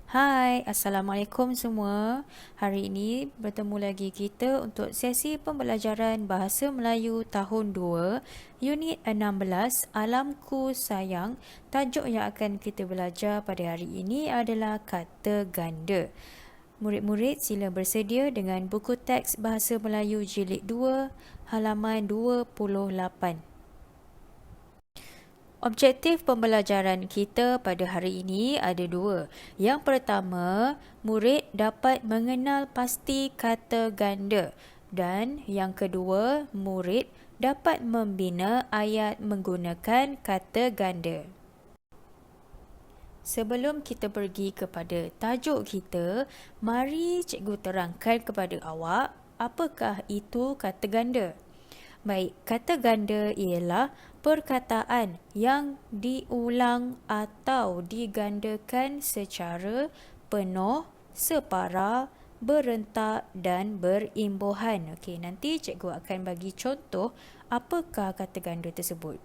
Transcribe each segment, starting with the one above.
Hai, Assalamualaikum semua. Hari ini bertemu lagi kita untuk sesi pembelajaran Bahasa Melayu tahun 2, Unit 16, Alamku Sayang. Tajuk yang akan kita belajar pada hari ini adalah kata ganda. Murid-murid sila bersedia dengan buku teks Bahasa Melayu Jilid 2, halaman 28. Objektif pembelajaran kita pada hari ini ada dua. Yang pertama, murid dapat mengenal pasti kata ganda. Dan yang kedua, murid dapat membina ayat menggunakan kata ganda. Sebelum kita pergi kepada tajuk kita, mari cikgu terangkan kepada awak apakah itu kata ganda. Baik, kata ganda ialah perkataan yang diulang atau digandakan secara penuh, separa, berentak dan berimbuhan. Okey, nanti cikgu akan bagi contoh apakah kata ganda tersebut.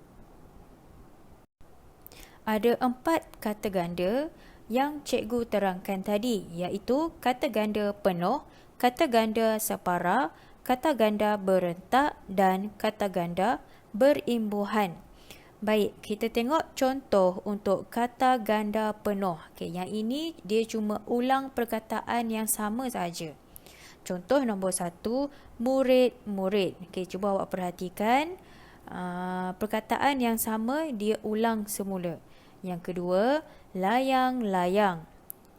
Ada 4 kata ganda yang cikgu terangkan tadi, iaitu kata ganda penuh, kata ganda separa, kata ganda berentak dan kata ganda berimbuhan. Baik, kita tengok contoh untuk kata ganda penuh. Okey, yang ini dia cuma ulang perkataan yang sama saja. Contoh nombor 1, murid-murid. Okey, cuba awak perhatikan. Perkataan yang sama dia ulang semula. Yang kedua, layang-layang.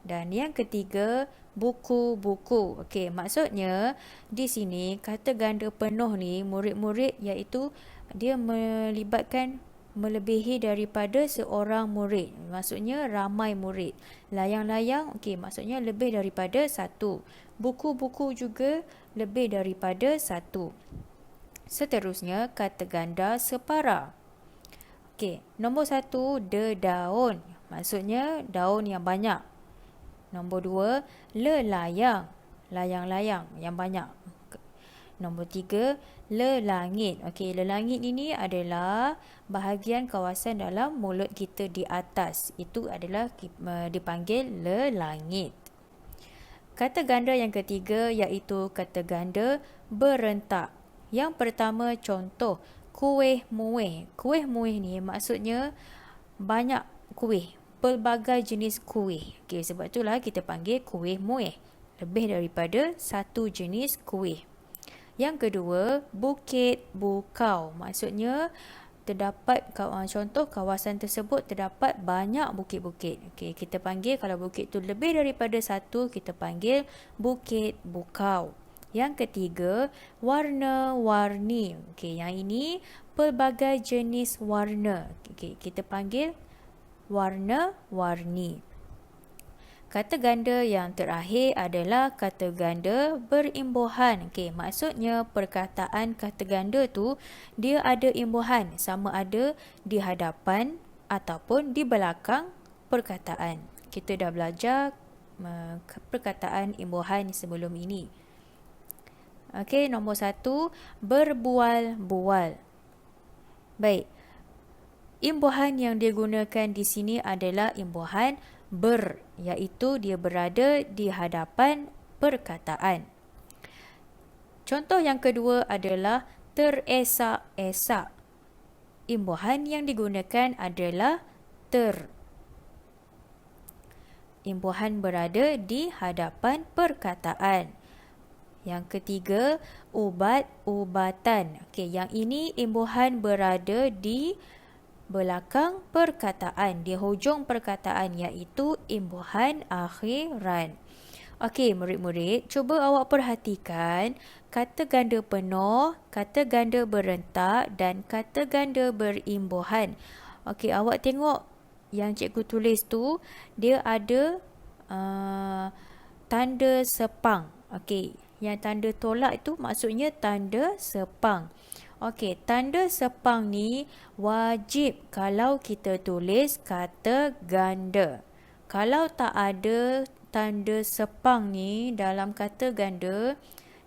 Dan yang ketiga, buku-buku. Okey, maksudnya di sini kata ganda penuh ni murid-murid iaitu dia melibatkan melebihi daripada seorang murid. Maksudnya ramai murid. Layang-layang, okey, maksudnya lebih daripada satu. Buku-buku juga lebih daripada satu. Seterusnya, kata ganda separa. Okey, nombor 1, dedaun. Maksudnya daun yang banyak. Nombor 2, lelayang. Layang-layang yang banyak. Nombor 3, lelangit. Okey, lelangit ini adalah bahagian kawasan dalam mulut kita di atas. Itu adalah dipanggil lelangit. Kata ganda yang ketiga iaitu kata ganda berentak. Yang pertama contoh, kuih muih. Kuih muih ni maksudnya banyak kuih, pelbagai jenis kuih. Okey, sebab itulah kita panggil kuih muih. Lebih daripada satu jenis kuih. Yang kedua, bukit bukau. Maksudnya terdapat contoh kawasan tersebut terdapat banyak bukit-bukit. Okey, kita panggil kalau bukit itu lebih daripada satu, kita panggil bukit bukau. Yang ketiga, warna-warni. Okey, yang ini pelbagai jenis warna. Okey, kita panggil warna-warni. Kata ganda yang terakhir adalah kata ganda berimbuhan. Okey, maksudnya perkataan kata ganda tu dia ada imbuhan, sama ada di hadapan ataupun di belakang perkataan. Kita dah belajar perkataan imbuhan sebelum ini. Okey, nombor 1, berbual-bual. Baik. Imbuhan yang digunakan di sini adalah imbuhan ber, iaitu dia berada di hadapan perkataan. Contoh yang kedua adalah teresak-esak. Imbuhan yang digunakan adalah ter. Imbuhan berada di hadapan perkataan. Yang ketiga, ubat-ubatan. Okey, yang ini imbuhan berada di belakang perkataan, di hujung perkataan, iaitu imbuhan akhiran. Okey, murid-murid, cuba awak perhatikan kata ganda penuh, kata ganda berentak dan kata ganda berimbuhan. Okey, awak tengok yang cikgu tulis tu, dia ada tanda sepang. Okey, yang tanda tolak itu maksudnya tanda sepang. Okey, tanda sepang ni wajib kalau kita tulis kata ganda. Kalau tak ada tanda sepang ni dalam kata ganda,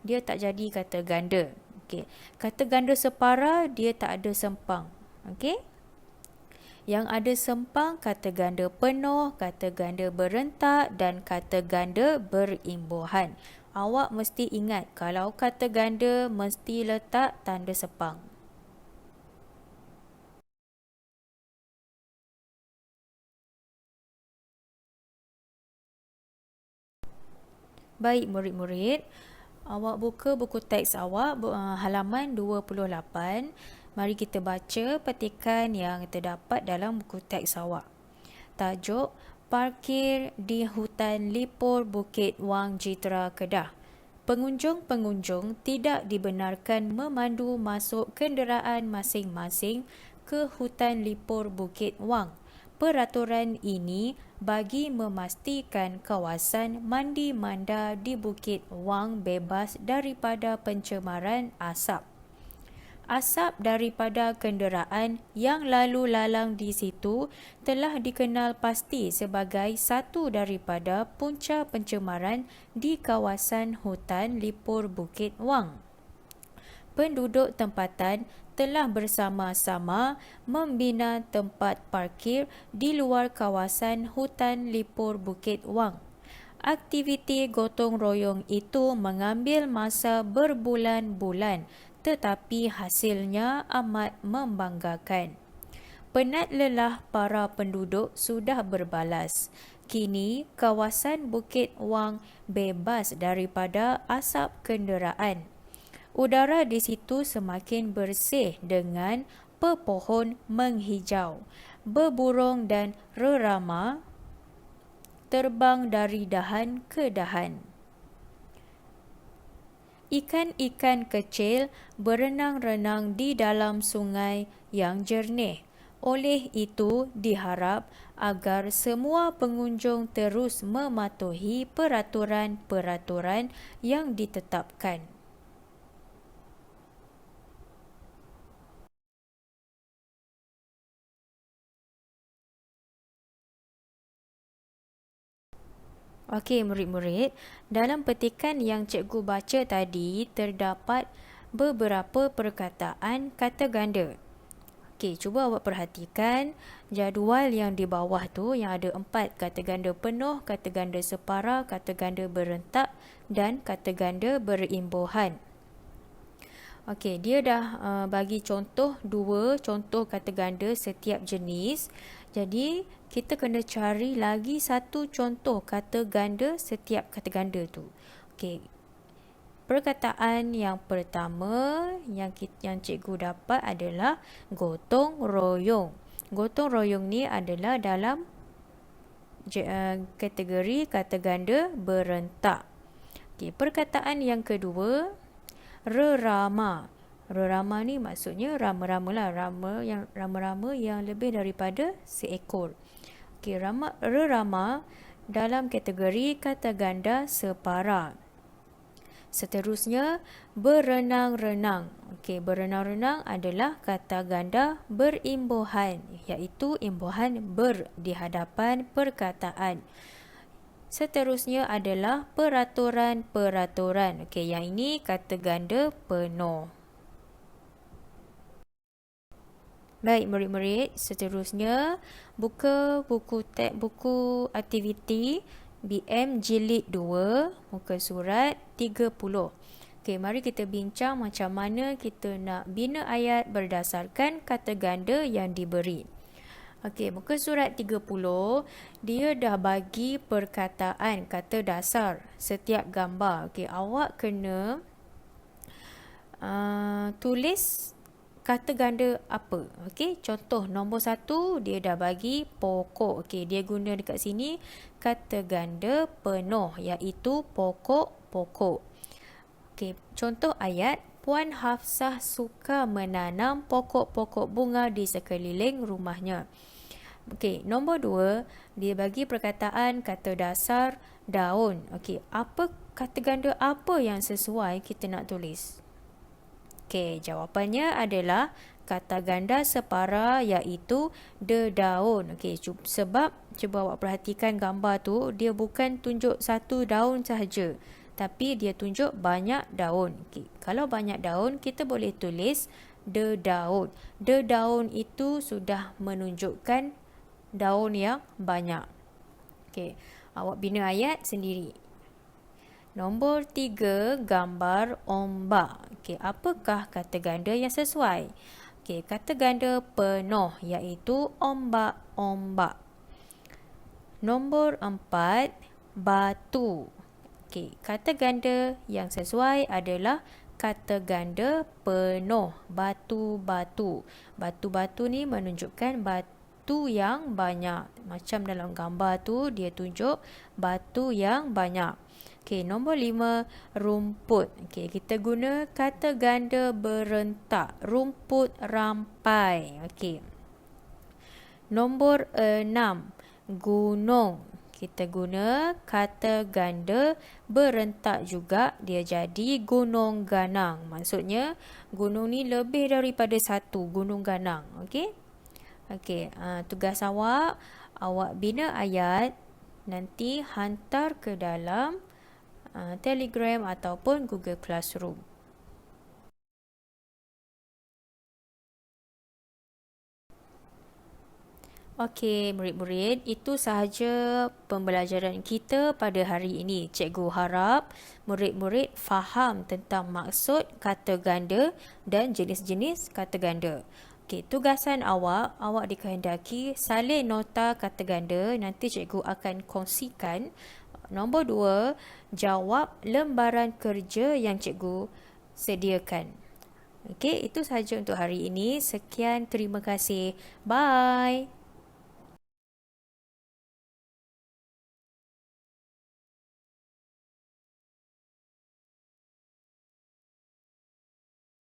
dia tak jadi kata ganda. Okey, kata ganda separa dia tak ada sempang. Okey? Yang ada sempang kata ganda penuh, kata ganda berentak dan kata ganda berimbuhan. Awak mesti ingat kalau kata ganda mesti letak tanda sepang. Baik murid-murid, awak buka buku teks awak halaman 28. Mari kita baca petikan yang terdapat dalam buku teks awak. Tajuk, Parkir di Hutan Lipur Bukit Wang Jitra Kedah. Pengunjung-pengunjung tidak dibenarkan memandu masuk kenderaan masing-masing ke hutan Lipur Bukit Wang. Peraturan ini bagi memastikan kawasan mandi manda di Bukit Wang bebas daripada pencemaran asap. Asap daripada kenderaan yang lalu lalang di situ telah dikenal pasti sebagai satu daripada punca pencemaran di kawasan hutan Lipur Bukit Wang. Penduduk tempatan telah bersama-sama membina tempat parkir di luar kawasan hutan Lipur Bukit Wang. Aktiviti gotong royong itu mengambil masa berbulan-bulan, tetapi hasilnya amat membanggakan. Penat lelah para penduduk sudah berbalas. Kini kawasan Bukit Wang bebas daripada asap kenderaan. Udara di situ semakin bersih dengan pepohon menghijau. Beburung dan rerama terbang dari dahan ke dahan. Ikan-ikan kecil berenang-renang di dalam sungai yang jernih. Oleh itu, diharap agar semua pengunjung terus mematuhi peraturan-peraturan yang ditetapkan. Okey murid-murid, dalam petikan yang cikgu baca tadi terdapat beberapa perkataan kata ganda. Okey, cuba awak perhatikan jadual yang di bawah tu yang ada 4 kata ganda penuh, kata ganda separa, kata ganda berentak dan kata ganda berimbuhan. Okey, dia dah bagi contoh 2 contoh kata ganda setiap jenis. Jadi, kita kena cari lagi satu contoh kata ganda setiap kata ganda tu. Okey. Perkataan yang pertama yang cikgu dapat adalah gotong royong. Gotong royong ni adalah dalam kategori kata ganda berentak. Okey, perkataan yang kedua, rerama. Rerama ni maksudnya rama-rama lah, rama-rama yang lebih daripada seekor. Okey, rerama dalam kategori kata ganda separa. Seterusnya, berenang-renang. Okey, berenang-renang adalah kata ganda berimbuhan, iaitu imbuhan ber di hadapan perkataan. Seterusnya adalah peraturan-peraturan. Okey, yang ini kata ganda penuh. Baik murid-murid, seterusnya buka buku aktiviti BM Jilid 2, muka surat 30. Okey, mari kita bincang macam mana kita nak bina ayat berdasarkan kata ganda yang diberi. Okey, muka surat 30, dia dah bagi perkataan kata dasar setiap gambar. Okey, awak kena tulis kata ganda apa. Okey, contoh nombor 1 dia dah bagi pokok. Okey, dia guna dekat sini kata ganda penuh iaitu pokok-pokok. Okey, contoh ayat, Puan Hafsah suka menanam pokok-pokok bunga di sekeliling rumahnya. Okey, nombor 2 dia bagi perkataan kata dasar daun. Okey, apa kata ganda apa yang sesuai kita nak tulis? Okey, jawapannya adalah kata ganda separa iaitu dedaun. Okey, sebab cuba awak perhatikan gambar tu, dia bukan tunjuk satu daun sahaja, tapi dia tunjuk banyak daun. Okey, kalau banyak daun, kita boleh tulis daun. Daun itu sudah menunjukkan daun yang banyak. Okey, awak bina ayat sendiri. Nombor 3, gambar ombak. Okey, apakah kata ganda yang sesuai? Okey, kata ganda penuh iaitu ombak-ombak. Nombor 4, batu. Okey, kata ganda yang sesuai adalah kata ganda penuh, batu-batu. Batu-batu ni menunjukkan batu yang banyak. Macam dalam gambar tu dia tunjuk batu yang banyak. Okey, nombor 5, rumput. Okey, kita guna kata ganda berentak, rumput rampai. Okey. Nombor 6, gunung. Kita guna kata ganda berentak juga, dia jadi gunung ganang. Maksudnya gunung ni lebih daripada satu, gunung ganang. Okey. Okey, tugas awak bina ayat, nanti hantar ke dalam Telegram ataupun Google Classroom. Okey, murid-murid, itu sahaja pembelajaran kita pada hari ini. Cikgu harap murid-murid faham tentang maksud kata ganda dan jenis-jenis kata ganda. Okey, tugasan awak dikehendaki salin nota kata ganda. Nanti cikgu akan kongsikan. Nombor 2, jawab lembaran kerja yang cikgu sediakan. Okey, itu sahaja untuk hari ini. Sekian, terima kasih. Bye.